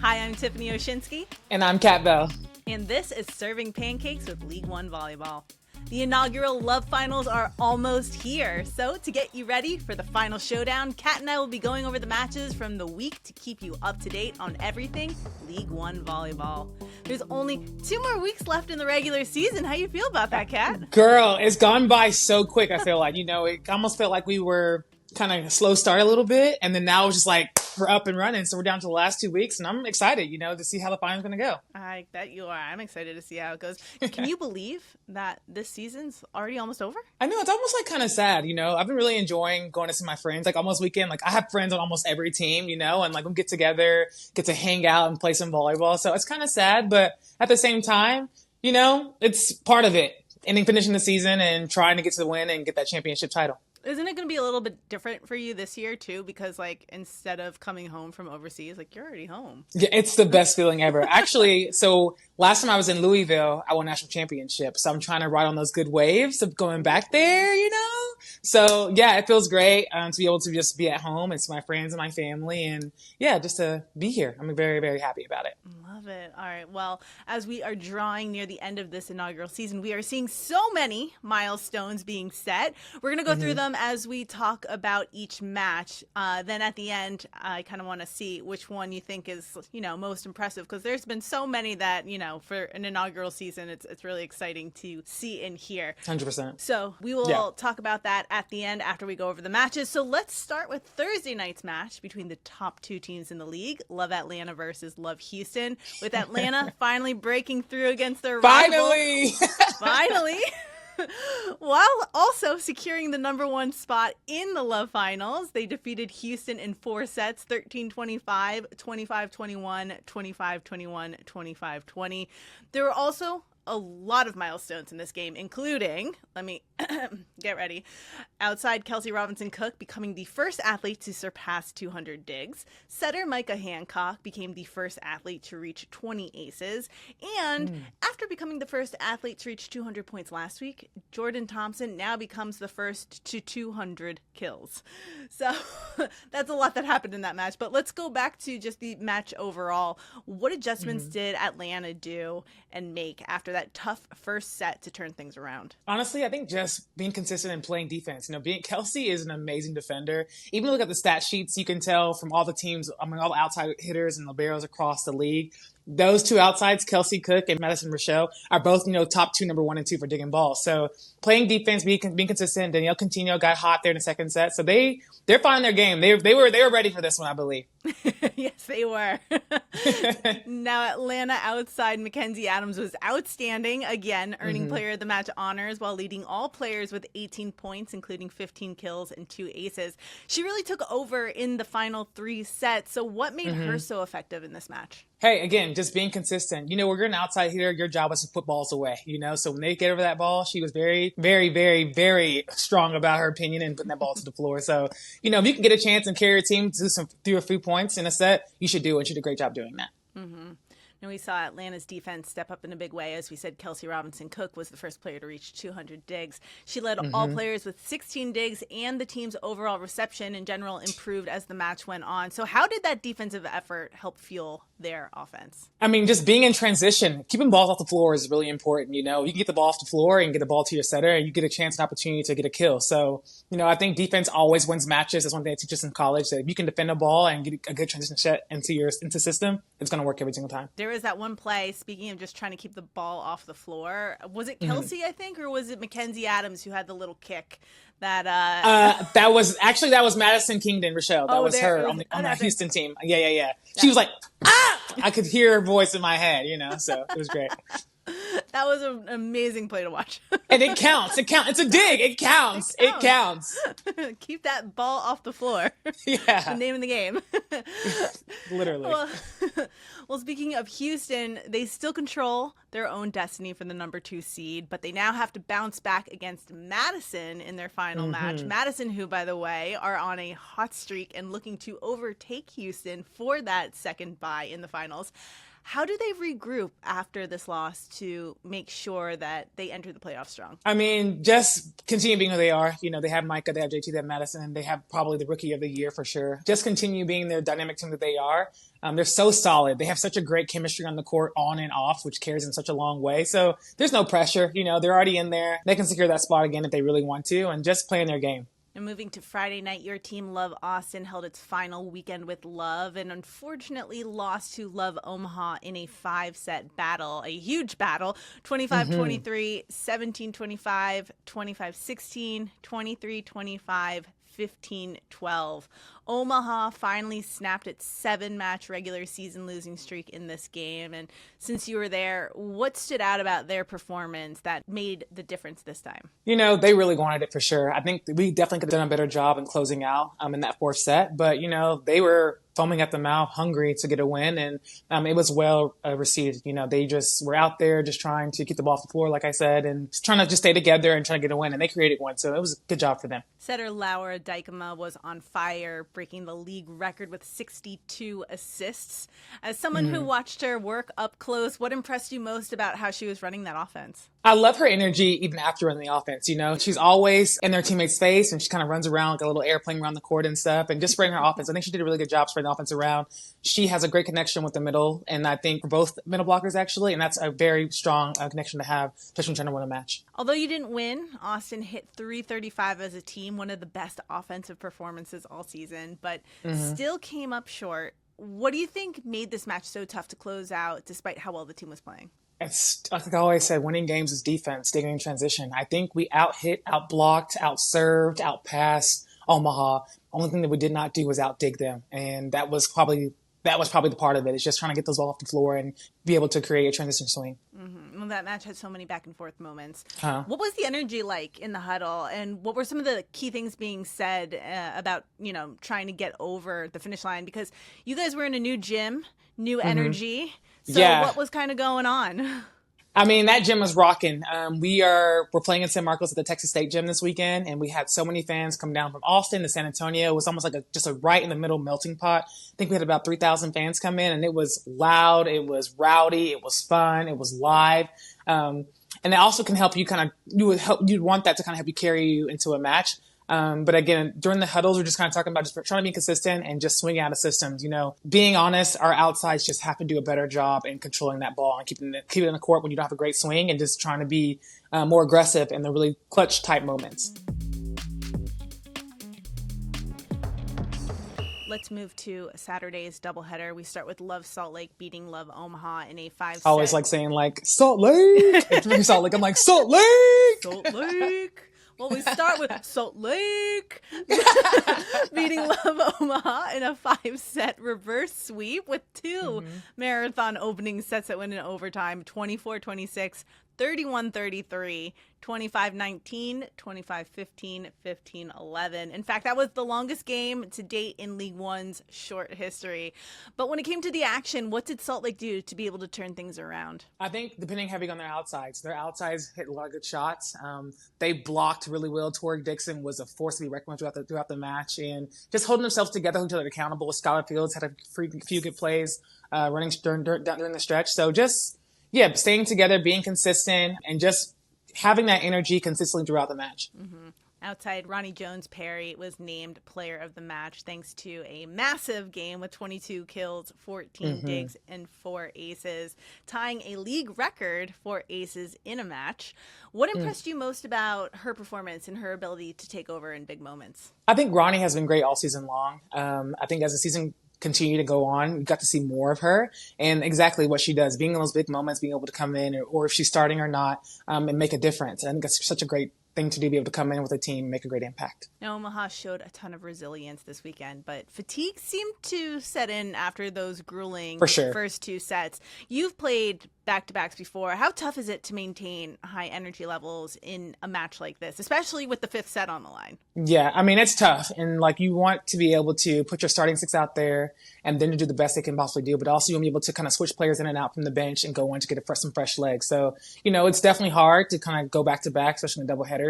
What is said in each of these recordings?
Hi, I'm Tiffany Oshinsky. And I'm Khat Bell. And this is Serving Pancakes with League One Volleyball. The inaugural Love Finals are almost here, so to get you ready for the final showdown, Khat and I will be going over the matches from the week to keep you up to date on everything League One Volleyball. There's only 2 more weeks left in the regular season. How you feel about that, Khat? Girl, it's gone by so quick, I feel like. It almost felt like we were kind of slow start a little bit, and then now it's just like we're up and running. So we're down to the last 2 weeks, and I'm excited, to see how the final's going to go. I bet you are. I'm excited to see how it goes. Can you believe that this season's already almost over? I know, it's almost like kind of sad, I've been really enjoying going to see my friends, like almost weekend. Like I have friends on almost every team, and like we'll get together, get to hang out and play some volleyball. So it's kind of sad, but at the same time, it's part of it. And then finishing the season and trying to get to the win and get that championship title. Isn't it going to be a little bit different for you this year, too? Because, instead of coming home from overseas, you're already home. Yeah, it's the best feeling ever. Actually, so last time I was in Louisville, I won national championship. So I'm trying to ride on those good waves of going back there, So, yeah, it feels great to be able to just be at home and see my friends and my family. And, yeah, just to be here. I'm very, very happy about it. Love it. All right. Well, as we are drawing near the end of this inaugural season, we are seeing so many milestones being set. We're going to go through them as we talk about each match. Then at the end, I kind of want to see which one you think is, most impressive, because there's been so many that, for an inaugural season, it's really exciting to see and hear. 100%. So we will talk about that at the end after we go over the matches. So let's start with Thursday night's match between the top 2 teams in the league, Love Atlanta versus Love Houston, with Atlanta finally breaking through against their rival. Finally! While also securing the number 1 spot in the Love Finals. They defeated Houston in 4 sets, 13-25, 25-21, 25-21, 25-20. There were also a lot of milestones in this game, including, let me get ready, outside Kelsey Robinson-Cook becoming the first athlete to surpass 200 digs. Setter Micah Hancock became the first athlete to reach 20 aces. And after becoming the first athlete to reach 200 points last week, Jordan Thompson now becomes the first to 200 kills. So that's a lot that happened in that match. But let's go back to just the match overall. What adjustments did Atlanta do and make after that tough first set to turn things around? Honestly, I think just being consistent and playing defense. Kelsey is an amazing defender. Even look at the stat sheets, you can tell from all the teams, all the outside hitters and liberos across the league. Those 2 outsides, Kelsey Cook and Madison Rochelle, are both, top 2, number 1 and 2 for digging balls. So playing defense, being consistent. Danielle Coutinho got hot there in the second set. So they're finding their game. They were ready for this one, I believe. Yes, they were. Now, Atlanta outside Mackenzie Adams was outstanding, again, earning player of the match honors while leading all players with 18 points, including 15 kills and 2 aces. She really took over in the final 3 sets. So what made her so effective in this match? Hey, again, just being consistent. When you're an outside hitter, your job was to put balls away, So when they get over that ball, she was very, very, very, very strong about her opinion and putting that ball to the floor. So, if you can get a chance and carry a team to do a few points in a set, you should do it. She did a great job doing that. And we saw Atlanta's defense step up in a big way. As we said, Kelsey Robinson-Cook was the first player to reach 200 digs. She led all players with 16 digs, and the team's overall reception in general improved as the match went on. So how did that defensive effort help fuel their offense? Just being in transition, keeping balls off the floor is really important. You can get the ball off the floor and get the ball to your setter, and you get a chance and opportunity to get a kill. So, I think defense always wins matches. That's one thing they teach us in college, that if you can defend a ball and get a good transition set into system, it's going to work every single time. There was that one play, speaking of just trying to keep the ball off the floor. Was it Kelsey, I think, or was it Mackenzie Adams who had the little kick that that was Madison Kingdon Rochelle. That was her on the Houston team. Yeah. She was like, ah! I could hear her voice in my head, so it was great. That was an amazing play to watch. And it counts. It's a dig. It counts. It counts. Keep that ball off the floor. Yeah. The name of the game. Literally. Well, speaking of Houston, they still control their own destiny for the number 2 seed, but they now have to bounce back against Madison in their final match. Madison, who, by the way, are on a hot streak and looking to overtake Houston for that second bye in the finals. How do they regroup after this loss to make sure that they enter the playoffs strong? I mean, just continue being who they are. They have Micah, they have JT, they have Madison, they have probably the rookie of the year for sure. Just continue being their dynamic team that they are. They're so solid. They have such a great chemistry on the court, on and off, which carries in such a long way. So there's no pressure. They're already in there. They can secure that spot again if they really want to, and just playing their game. And moving to Friday night, your team, Love Austin, held its final weekend with Love and unfortunately lost to Love Omaha in a 5-set battle, a huge battle, 25-23, 17-25, 25-16, 23-25, 15-12. Omaha finally snapped its 7-match regular season losing streak in this game. And since you were there, what stood out about their performance that made the difference this time? They really wanted it for sure. I think we definitely could have done a better job in closing out in that 4th set. But, they were foaming at the mouth, hungry to get a win. And it was well received. They just were out there just trying to keep the ball off the floor, like I said, and trying to just stay together and trying to get a win. And they created one. So it was a good job for them. Setter Laura Dykema was on fire, breaking the league record with 62 assists. As someone who watched her work up close, what impressed you most about how she was running that offense? I love her energy even after running the offense. She's always in their teammates' face and she kind of runs around like a little airplane around the court and stuff and just spreading her offense. I think she did a really good job spreading the offense around. She has a great connection with the middle, and I think for both middle blockers actually, and that's a very strong connection to have, especially when trying to win a match. Although you didn't win, Austin hit 335 as a team, one of the best offensive performances all season, but still came up short. What do you think made this match so tough to close out despite how well the team was playing? It's like I always said, winning games is defense, digging in transition. I think we out-hit, out-blocked, out-served, out-passed Omaha. Only thing that we did not do was out-dig them, and that was probably the part of it. It's just trying to get those balls off the floor and be able to create a transition swing. Well, that match had so many back and forth moments. Uh-huh. What was the energy like in the huddle, and what were some of the key things being said about trying to get over the finish line? Because you guys were in a new gym, new energy. So what was kind of going on? I mean, that gym was rocking. We're playing in San Marcos at the Texas State gym this weekend, and we had so many fans come down from Austin to San Antonio. It was almost like just a right in the middle melting pot. I think we had about 3,000 fans come in, and it was loud, it was rowdy, it was fun, it was live. And it also can help you you'd want that to kind of help you carry you into a match. But again, during the huddles, we're just kind of talking about just trying to be consistent and just swinging out of systems. Being honest, our outsides just have to do a better job in controlling that ball and keeping it in the court when you don't have a great swing, and just trying to be more aggressive in the really clutch type moments. Let's move to Saturday's doubleheader. We start with Love Salt Lake beating Love Omaha in a 5-set. I always like saying Salt Lake. It's really Salt Lake. I'm like, Salt Lake. Salt Lake. Well, we start with Salt Lake beating Love Omaha in a 5-set reverse sweep with 2 marathon opening sets that went in overtime, 24-26, 31-33, 25-19, 25-15, 15-11. In fact, that was the longest game to date in League One's short history. But when it came to the action, what did Salt Lake do to be able to turn things around? I think depending heavy on their outsides hit a lot of good shots. They blocked really well. Tori Dixon was a force to be reckoned with throughout the match, and just holding themselves together, holding each other accountable. Skylar Fields had a few good plays running during the stretch. So just staying together, being consistent, and just having that energy consistently throughout the match. Outside, Ronnie Jones-Perry was named player of the match thanks to a massive game with 22 kills, 14 digs, and 4 aces, tying a league record for aces in a match. What impressed you most about her performance and her ability to take over in big moments? I think Ronnie has been great all season long. I think as the season continue to go on, we got to see more of her and exactly what she does, being in those big moments, being able to come in or if she's starting or not, and make a difference. I think that's such a great thing to do, be able to come in with a team, make a great impact. Now, Omaha showed a ton of resilience this weekend, but fatigue seemed to set in after those grueling first 2 sets. You've played back-to-backs before. How tough is it to maintain high energy levels in a match like this, especially with the 5th set on the line? Yeah, I mean, it's tough. And you want to be able to put your starting 6 out there and then to do the best they can possibly do, but also you want to be able to kind of switch players in and out from the bench and go on to get some fresh legs. So, it's definitely hard to kind of go back-to-back, especially in the double headers.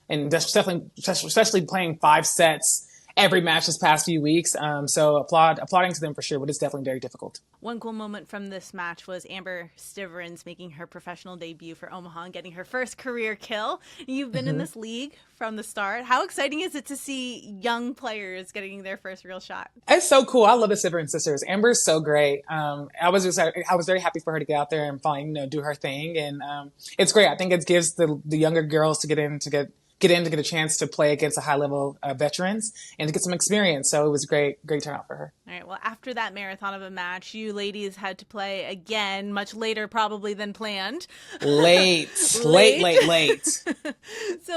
And that's definitely, especially playing 5 sets every match this past few weeks. So applauding to them for sure, but it's definitely very difficult. One cool moment from this match was Amber Stiverins making her professional debut for Omaha and getting her first career kill. You've been in this league from the start. How exciting is it to see young players getting their first real shot? It's so cool. I love the Stiverins sisters. Amber's so great. I was very happy for her to get out there and finally, do her thing. And it's great. I think it gives the younger girls to get a chance to play against a high level veterans and to get some experience. So it was a great turnout for her. All right. Well, after that marathon of a match, you ladies had to play again, much later probably than planned. Late. So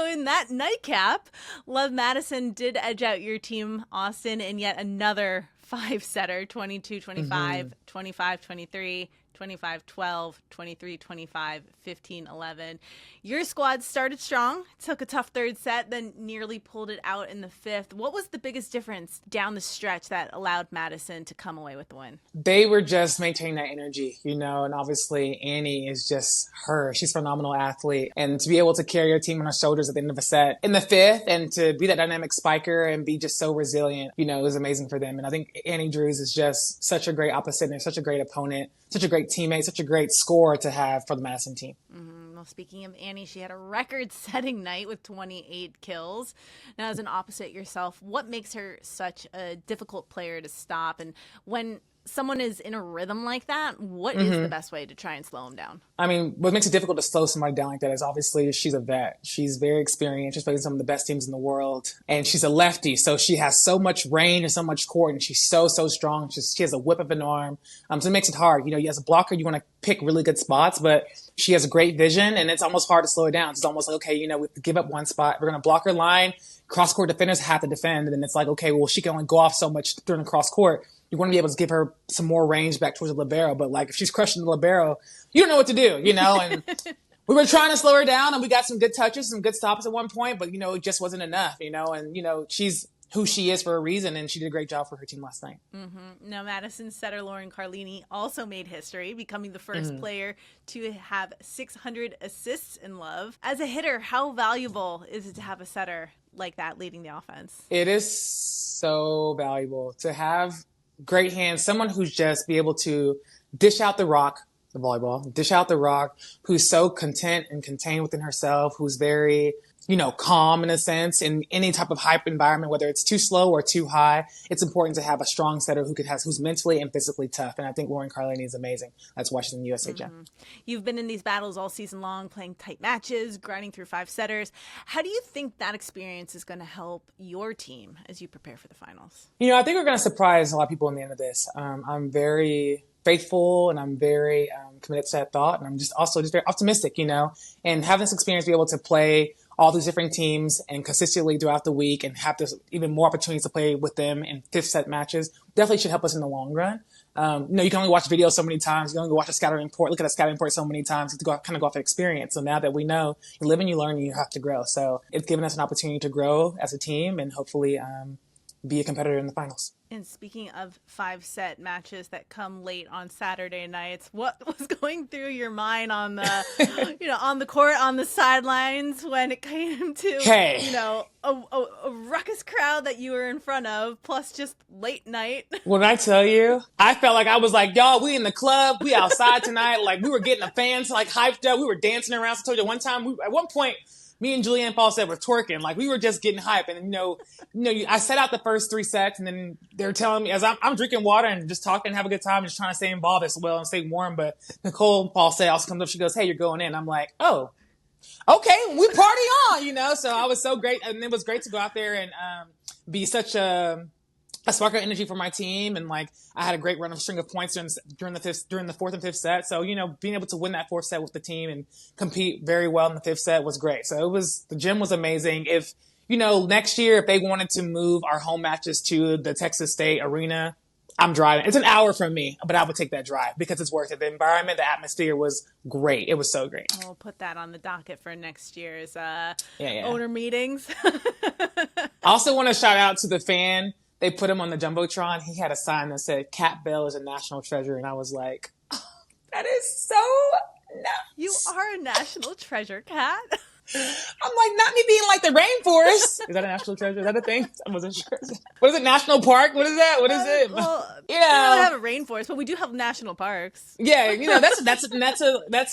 in that nightcap, Love Madison did edge out your team, Austin, in yet another 5-setter, 22-25, 25-23. 25-12, 23-25, 15-11. Your squad started strong, took a tough third set, then nearly pulled it out in the fifth. What was the biggest difference down the stretch that allowed Madison to come away with the win? They were just maintaining that energy, and obviously Annie is just her. She's a phenomenal athlete. And to be able to carry her team on her shoulders at the end of a set in the fifth and to be that dynamic spiker and be just so resilient, it was amazing for them. And I think Annie Drews is just such a great opposite and such a great opponent, such a great teammate, such a great scorer to have for the Madison team. Mm-hmm. Well, speaking of Annie, she had a record-setting night with 28 kills. Now, as an opposite yourself, what makes her such a difficult player to stop? And when someone is in a rhythm like that, what is the best way to try and slow them down? I mean, what makes it difficult to slow somebody down like that is obviously she's a vet. She's very experienced. She's played some of the best teams in the world. And she's a lefty, so she has so much range and so much court, and she's so strong. She has a whip of an arm. So it makes it hard. As a blocker, you want to pick really good spots, but she has a great vision, and it's almost hard to slow her down. It's almost like, okay, we have to give up one spot. We're going to block her line. Cross-court defenders have to defend. And then it's like, okay, well, she can only go off so much during the cross-court. You want to be able to give her some more range back towards the libero. But, if she's crushing the libero, you don't know what to do, And we were trying to slow her down, and we got some good touches, some good stops at one point. But, it just wasn't enough, And, she's who she is for a reason, and she did a great job for her team last night. Mm-hmm. Now, Madison setter Lauren Carlini also made history, becoming the first player to have 600 assists in Love. As a hitter, how valuable is it to have a setter like that leading the offense? It is so valuable to have great hands, someone who's just be able to dish out the rock, the volleyball, dish out the rock, who's so content and contained within herself, who's very calm in a sense in any type of hype environment, whether it's too slow or too high. It's important to have a strong setter who's mentally and physically tough. And I think Lauren Carlini is amazing. That's why she's in the USA Gem. You've been in these battles all season long, playing tight matches, grinding through 5-setters. How do you think that experience is going to help your team as you prepare for the finals? I think we're going to surprise a lot of people in the end of this. I'm very faithful and I'm very committed to that thought. And I'm just very optimistic, and having this experience, be able to play all these different teams and consistently throughout the week and have this even more opportunities to play with them in 5th set matches definitely should help us in the long run. You can only watch videos so many times. You can only watch a scouting report, look at a scouting report so many times to go off the experience. So now that we know you live and you learn and you have to grow. So it's given us an opportunity to grow as a team and hopefully be a competitor in the finals. And speaking of 5-set matches that come late on Saturday nights, what was going through your mind on the, on the court, on the sidelines when it came to, a ruckus crowd that you were in front of, plus just late night? When I tell you, I felt like I was like, y'all, we in the club, we outside tonight. Like we were getting the fans hyped up. We were dancing around. So I told you one time, at one point, me and Julianne Fawcett were twerking. Like we were just getting hype. And, I set out the first 3 sets and then they're telling me as I'm drinking water and just talking, have a good time, and just trying to stay involved as well and stay warm. But Nicole Fawcett also comes up. She goes, "Hey, you're going in." I'm like, "Oh, okay, we party on," So I was so great. And it was great to go out there and be such a spark of energy for my team. And I had a great string of points during the 4th and 5th set. So, being able to win that 4th set with the team and compete very well in the 5th set was great. So the gym was amazing. If, next year, if they wanted to move our home matches to the Texas State Arena, I'm driving. It's an hour from me, but I would take that drive because it's worth it. The environment, the atmosphere was great. It was so great. We'll put that on the docket for next year's owner meetings. I also want to shout out to the fan. They put him on the Jumbotron. He had a sign that said, "Khat Bell is a national treasure." And I was like, oh, that is so nuts. You are a national treasure, Khat. I'm like, not me being like the rainforest. Is that a national treasure? Is that a thing? I wasn't sure. What is it? National park? What is that? What is it? Well, You we don't know, have a rainforest, but we do have national parks. yeah, that's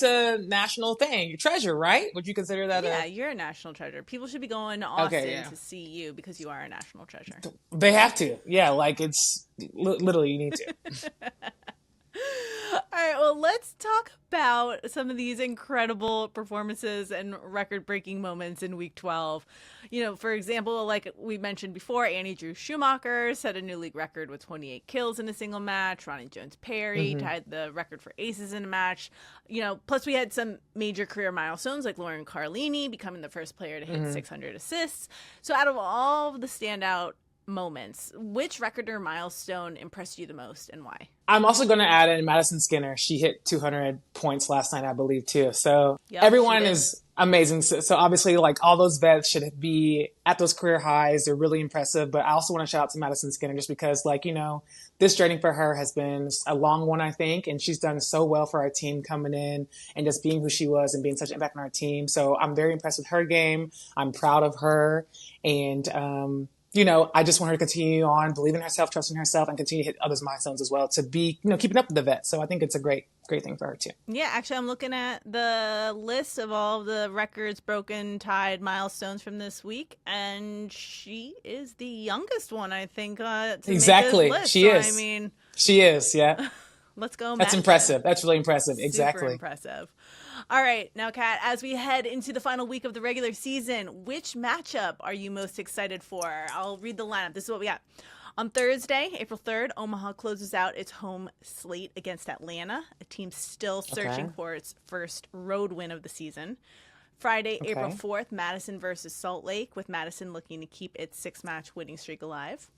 a national thing. Treasure, right? Would you consider that Yeah, you're a national treasure. People should be going to Austin to see you because you are a national treasure. They have to. Yeah, like it's literally you need to. All right, well, let's talk about some of these incredible performances and record-breaking moments in Week 12. For example, like we mentioned before, Annie Drew Schumacher set a new league record with 28 kills in a single match. Ronnie Jones-Perry tied the record for aces in a match. Plus we had some major career milestones like Lauren Carlini becoming the first player to hit 600 assists. So out of all of the standout moments, which record or milestone impressed you the most and why? I'm also going to add in Madison Skinner. She hit 200 points last night, I believe, too. So everyone is amazing. So obviously, like all those vets should be at those career highs. They're really impressive. But I also want to shout out to Madison Skinner just because, this journey for her has been a long one, I think. And she's done so well for our team coming in and just being who she was and being such an impact on our team. So I'm very impressed with her game. I'm proud of her. And, I just want her to continue on, believe in herself, trust in herself, and continue to hit others' milestones as well to be, keeping up with the vets. So I think it's a great thing for her too. Yeah, actually, I'm looking at the list of all of the records broken, tied, milestones from this week, and she is the youngest one, I think, to exactly. make this list. She is. She is, yeah. Let's go. That's impressive. That's really impressive. Exactly. Super impressive. All right. Now, Khat, as we head into the final week of the regular season, which matchup are you most excited for? I'll read the lineup. This is what we got. On Thursday, April 3rd, Omaha closes out its home slate against Atlanta, a team still searching for its first road win of the season. Friday, April 4th, Madison versus Salt Lake, with Madison looking to keep its 6-match winning streak alive.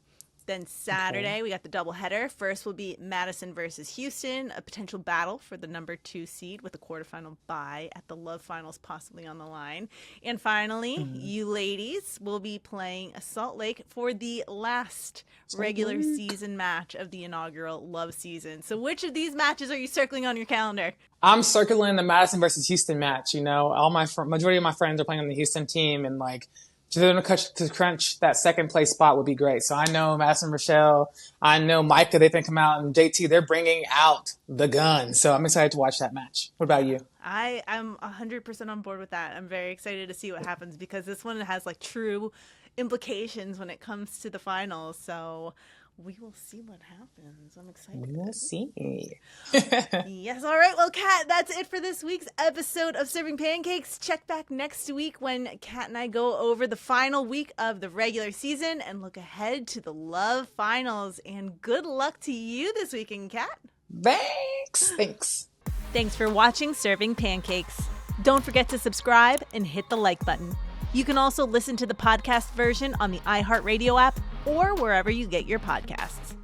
Then Saturday, we got the doubleheader. First will be Madison versus Houston, a potential battle for the number 2 seed with a quarterfinal bye at the Love Finals possibly on the line. And finally, you ladies will be playing Salt Lake for the last regular season match of the inaugural Love season. So which of these matches are you circling on your calendar? I'm circling the Madison versus Houston match. All majority of my friends are playing on the Houston team, and so they're going to crunch that second place spot would be great. So I know Madison, Rochelle, I know Micah, they think come out, and JT, they're bringing out the gun. So I'm excited to watch that match. What about you? I'm 100% on board with that. I'm very excited to see what happens because this one has true implications when it comes to the finals. So we will see what happens. I'm excited. We will see. Yes. All right. Well, Khat, that's it for this week's episode of Serving Pancakes. Check back next week when Khat and I go over the final week of the regular season and look ahead to the Love Finals. And good luck to you this weekend, Khat. Thanks. Thanks for watching Serving Pancakes. Don't forget to subscribe and hit the like button. You can also listen to the podcast version on the iHeartRadio app or wherever you get your podcasts.